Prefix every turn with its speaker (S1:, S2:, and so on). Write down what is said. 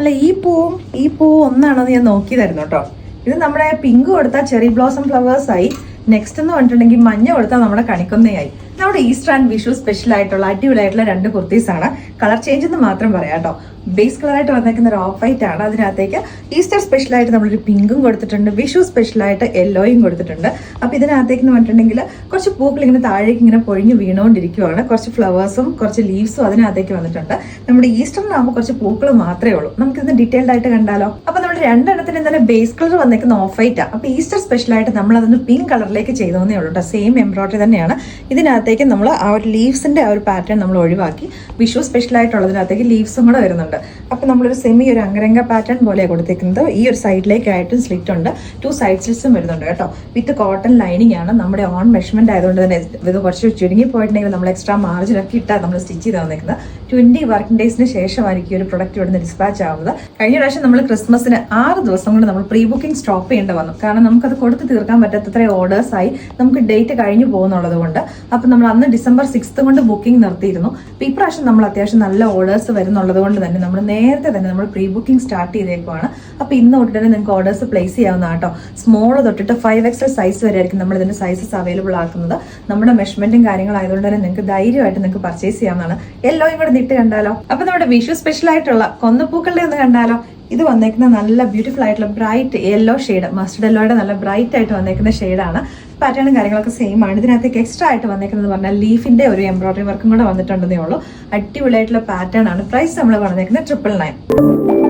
S1: അല്ല ഈ പൂവും ഒന്നാണോന്ന് ഞാൻ നോക്കിയതായിരുന്നു കേട്ടോ. ഇത് നമ്മുടെ പിങ്ക് കൊടുത്താൽ ചെറി ബ്ലോസം ഫ്ലവേഴ്സ് ആയി. നെക്സ്റ്റ് എന്ന് പറഞ്ഞിട്ടുണ്ടെങ്കിൽ മഞ്ഞ കൊടുത്താൽ നമ്മുടെ കണിക്കൊന്നയായി. നമ്മുടെ ഈസ്റ്റർ ആൻഡ് വിഷു സ്പെഷ്യൽ ആയിട്ടുള്ള അടിപൊളിയായിട്ടുള്ള 2 കുർത്തീസ് ആണ്. കളർ ചേഞ്ച് എന്ന് മാത്രം പറയാം കേട്ടോ. ബേസ് കളറായിട്ട് വന്നേക്കുന്ന ഒരു ഓഫ് വൈറ്റ് ആണ്. അതിനകത്തേക്ക് ഈസ്റ്റർ സ്പെഷ്യലായിട്ട് നമ്മളൊരു പിങ്കും കൊടുത്തിട്ടുണ്ട്, വിഷു സ്പെഷ്യലായിട്ട് യെല്ലോയും കൊടുത്തിട്ടുണ്ട്. അപ്പോൾ ഇതിനകത്തേക്ക് എന്ന് പറഞ്ഞിട്ടുണ്ടെങ്കിൽ കുറച്ച് പൂക്കൾ ഇങ്ങനെ താഴേക്ക് ഇങ്ങനെ പൊഴിഞ്ഞ് വീണുകൊണ്ടിരിക്കുവാണ്. കുറച്ച് ഫ്ലവേഴ്സും കുറച്ച് ലീവ്സും അതിനകത്തേക്ക് വന്നിട്ടുണ്ട്. നമ്മുടെ ഈസ്റ്ററിനാകുമ്പോൾ കുറച്ച് പൂക്കൾ മാത്രമേ ഉള്ളൂ. നമുക്കിത് ഡീറ്റെയിൽഡ് ആയിട്ട് കണ്ടാലോ? അപ്പോൾ നമ്മുടെ 2 എണ്ണത്തിന് തന്നെ ബേസ് കളർ വന്നേക്കുന്ന ഓഫ് വൈറ്റ് ആണ്. അപ്പോൾ ഈസ്റ്റർ സ്പെഷ്യലായിട്ട് നമ്മൾ അതൊന്ന് പിങ്ക് കളറിലേക്ക് ചെയ്തോന്നേ ഉള്ളൂ കേട്ടോ. സെയിം എംബ്രോയിഡറി തന്നെയാണ്. ഇതിനകത്തേക്ക് നമ്മൾ ആ ഒരു ലീവ്സിന്റെ ആ ഒരു പാറ്റേൺ നമ്മൾ ഒഴിവാക്കി വിഷു സ്പെഷ്യലായിട്ടുള്ളതിനകത്തേക്ക് ലീവ്സും കൂടെ വരുന്നുണ്ട്. അപ്പൊ നമ്മളൊരു ഒരു അങ്കരംഗ പാറ്റേൺ പോലെയാണ് കൊടുത്തേക്കുന്നത്. ഈ ഒരു സൈഡിലേക്കായിട്ടും സ്ലിറ്റ് ഉണ്ട്, 2 സൈഡ് സ്ലിറ്റ്സും വരുന്നുണ്ട് കേട്ടോ. വിത്ത് കോട്ടൺ ലൈനിങ് ആണ്. നമ്മുടെ ഓൺ മെഷർമെന്റ് ആയതുകൊണ്ട് തന്നെ ഇത് കുറച്ച് ചുരുങ്ങി പോയിട്ടുണ്ടെങ്കിൽ നമ്മൾ എക്സ്ട്രാ മാർജിൻ ഒക്കെ ഇട്ടാൽ നമ്മൾ സ്റ്റിച്ച് ചെയ്ത് വന്നേക്കുന്നത്. 20 വർക്കിംഗ് ഡേയ്സിന് ശേഷമായിരിക്കും ഈ ഒരു പ്രൊഡക്റ്റ് ഇവിടുന്ന് ഡിസ്പാച്ച് ആവുന്നത്. കഴിഞ്ഞ പ്രാവശ്യം നമ്മൾ ക്രിസ്മസിന് 6 ദിവസം കൊണ്ട് നമ്മൾ പ്രീ ബുക്കിംഗ് സ്റ്റോപ്പ് ചെയ്യേണ്ടി വന്നു. കാരണം നമുക്കത് കൊടുത്ത് തീർക്കാൻ പറ്റാത്തത്ര ഓർഡേഴ്സ് ആയി, നമുക്ക് ഡേറ്റ് കഴിഞ്ഞു പോകുന്നുള്ളത് കൊണ്ട്. അപ്പൊ നമ്മൾ അന്ന് ഡിസംബർ 6 കൊണ്ട് ബുക്കിംഗ് നിർത്തിയിരുന്നു. അപ്പൊ ഈ പ്രാവശ്യം നമ്മൾ അത്യാവശ്യം നല്ല ഓർഡേഴ്സ് വരുന്നുള്ളത് കൊണ്ട് തന്നെ നമ്മൾ നേരത്തെ തന്നെ നമ്മൾ പ്രീ ബുക്കിംഗ് സ്റ്റാർട്ട് ചെയ്തേക്കുവാണ്. അപ്പൊ ഇന്ന് തൊട്ട് തന്നെ നിങ്ങൾക്ക് ഓർഡേഴ്സ് പ്ലേസ് ചെയ്യാവുന്ന കേട്ടോ. സ്മോൾ തൊട്ടിട്ട് 5XL സൈസ് വരെ ആയിരിക്കും നമ്മൾ ഇതിന്റെ സൈസസ് അവൈലബിൾ ആക്കുന്നത്. നമ്മുടെ മെഷർമെന്റും കാര്യങ്ങളായതുകൊണ്ട് തന്നെ നിങ്ങൾക്ക് ധൈര്യമായിട്ട് നിങ്ങൾക്ക് പർച്ചേസ് ചെയ്യാവുന്നതാണ്. യെല്ലോയും കൂടെ നിട്ട് കണ്ടാലോ? അപ്പൊ നമ്മുടെ വിഷു സ്പെഷ്യൽ ആയിട്ടുള്ള കൊന്നപ്പൂക്കളുടെ ഒന്ന് കണ്ടാലോ? ഇത് വന്നേക്കുന്ന നല്ല ബ്യൂട്ടിഫുൾ ആയിട്ടുള്ള ബ്രൈറ്റ് യെല്ലോ ഷെയ്ഡ്, മസ്റ്റർഡ് യെല്ലോയുടെ നല്ല ബ്രൈറ്റ് ആയിട്ട് വന്നേക്കുന്ന ഷെയ്ഡാണ്. പാറ്റേണും കാര്യങ്ങളൊക്കെ സെയിം ആണ്. ഇതിനകത്തേക്ക് എക്സ്ട്രാ ആയിട്ട് വന്നേക്കുന്നത് പറഞ്ഞാൽ ലീഫിന്റെ ഒരു എംബ്രോയിഡറി വർക്കും കൂടെ വന്നിട്ടുണ്ടെന്നേ ഉള്ളൂ. അടിപൊളിയായിട്ടുള്ള പാറ്റേൺ ആണ്. പ്രൈസ് നമ്മൾ പറഞ്ഞേക്കുന്നത് 999.